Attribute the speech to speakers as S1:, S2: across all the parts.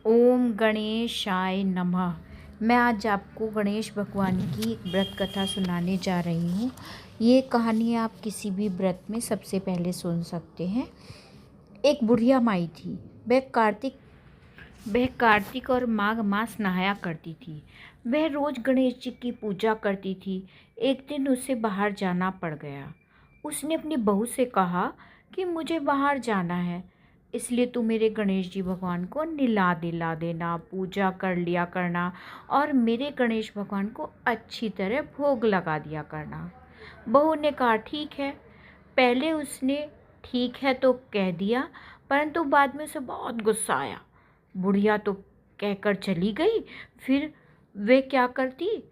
S1: ओम गणेशाय नमः। मैं आज आपको गणेश भगवान की एक व्रत कथा सुनाने जा रही हूँ। ये कहानी आप किसी भी व्रत में सबसे पहले सुन सकते हैं। एक बुढ़िया माई थी। वह कार्तिक और माघ मास नहाया करती थी। वह रोज गणेश जी की पूजा करती थी। एक दिन उसे बाहर जाना पड़ गया। उसने अपनी बहू से कहा कि मुझे बाहर जाना है, इसलिए तू मेरे गणेश जी भगवान को नहला दिला देना, पूजा कर लिया करना और मेरे गणेश भगवान को अच्छी तरह भोग लगा दिया करना। बहू ने कहा ठीक है। पहले उसने ठीक है तो कह दिया, परंतु बाद में उसे बहुत गुस्सा आया। बुढ़िया तो कहकर चली गई। फिर वे क्या करती,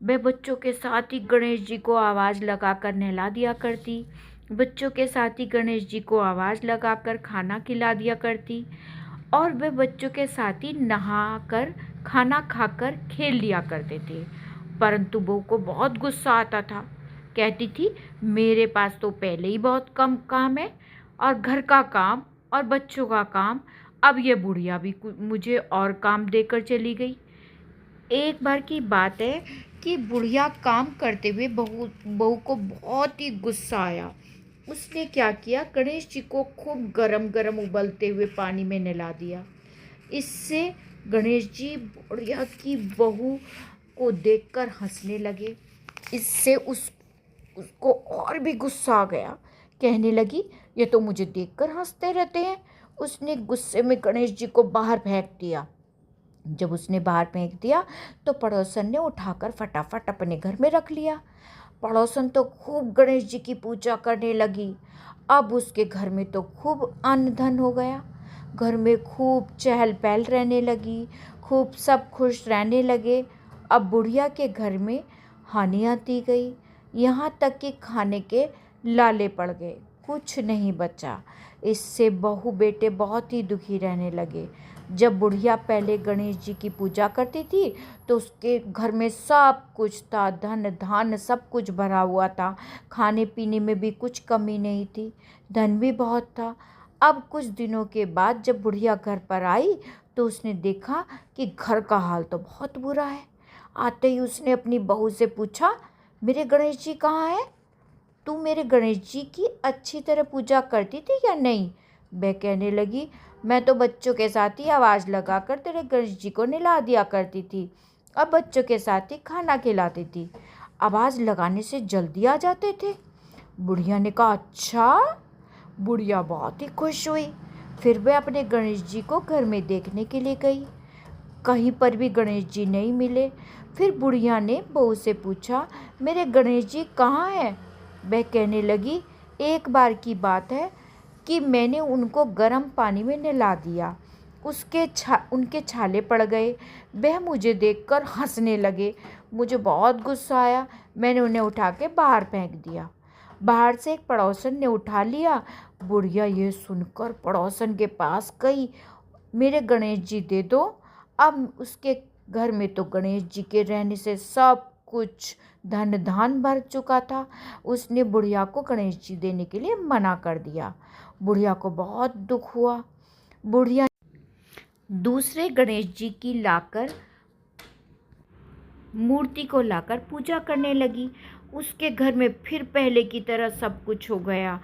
S1: वह बच्चों के साथ ही गणेश जी को आवाज़ लगाकर नहला दिया करती। बच्चों के साथ ही गणेश जी को आवाज़ लगाकर खाना खिला दिया करती और वे बच्चों के साथ ही नहाकर खाना खाकर खेल लिया करते थे। परंतु बहू को बहुत गुस्सा आता था। कहती थी मेरे पास तो पहले ही बहुत कम काम है और घर का काम और बच्चों का काम, अब ये बुढ़िया भी मुझे और काम देकर चली गई। एक बार की बात है कि बुढ़िया काम करते हुए बहू को बहुत ही गुस्सा आया। उसने क्या किया, गणेश जी को खूब गरम गरम उबलते हुए पानी में नहला दिया। इससे गणेश जी बुढ़िया की बहू को देखकर हंसने लगे। इससे उसको और भी गुस्सा आ गया। कहने लगी ये तो मुझे देखकर हंसते रहते हैं। उसने गुस्से में गणेश जी को बाहर फेंक दिया। जब उसने बाहर फेंक दिया तो पड़ोसन ने उठाकर फटाफट अपने घर में रख लिया। पड़ोसन तो खूब गणेश जी की पूजा करने लगी। अब उसके घर में तो खूब अन्न धन हो गया। घर में खूब चहल पहल रहने लगी, खूब सब खुश रहने लगे। अब बुढ़िया के घर में हानि आती गई, यहाँ तक कि खाने के लाले पड़ गए, कुछ नहीं बचा। इससे बहू बेटे बहुत ही दुखी रहने लगे। जब बुढ़िया पहले गणेश जी की पूजा करती थी तो उसके घर में सब कुछ था, धन धान सब कुछ भरा हुआ था, खाने पीने में भी कुछ कमी नहीं थी, धन भी बहुत था। अब कुछ दिनों के बाद जब बुढ़िया घर पर आई तो उसने देखा कि घर का हाल तो बहुत बुरा है। आते ही उसने अपनी बहू से पूछा मेरे गणेश जी कहाँ हैं? तू मेरे गणेश जी की अच्छी तरह पूजा करती थी या नहीं? वह कहने लगी मैं तो बच्चों के साथ ही आवाज़ लगाकर तेरे गणेश जी को नहला दिया करती थी, अब बच्चों के साथ ही खाना खिलाती थी, आवाज़ लगाने से जल्दी आ जाते थे। बुढ़िया ने कहा अच्छा। बुढ़िया बहुत ही खुश हुई। फिर वह अपने गणेश जी को घर में देखने के लिए गई। कहीं पर भी गणेश जी नहीं मिले। फिर बुढ़िया ने बहू से पूछा मेरे गणेश जी कहाँ हैं? वह कहने लगी एक बार की बात है कि मैंने उनको गर्म पानी में नहला दिया, उनके छाले पड़ गए। वह मुझे देखकर हंसने लगे। मुझे बहुत गुस्सा आया, मैंने उन्हें उठा के बाहर फेंक दिया। बाहर से एक पड़ोसन ने उठा लिया। बुढ़िया ये सुनकर पड़ोसन के पास गई, मेरे गणेश जी दे दो। अब उसके घर में तो गणेश जी के रहने से सब कुछ धन धान भर चुका था। उसने बुढ़िया को गणेश जी देने के लिए मना कर दिया। बुढ़िया को बहुत दुख हुआ। बुढ़िया दूसरे गणेश जी की मूर्ति को लाकर पूजा करने लगी। उसके घर में फिर पहले की तरह सब कुछ हो गया।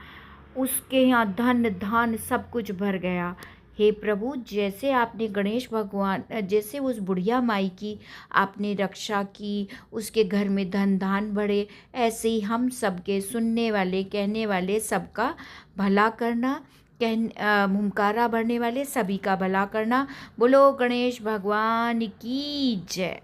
S1: उसके यहाँ धन धान सब कुछ भर गया। हे प्रभु, जैसे आपने गणेश भगवान, जैसे उस बुढ़िया माई की आपने रक्षा की, उसके घर में धन धान बढ़े, ऐसे ही हम सबके सुनने वाले कहने वाले सबका भला करना, हुंकारा भरने वाले सभी का भला करना। बोलो गणेश भगवान की जय।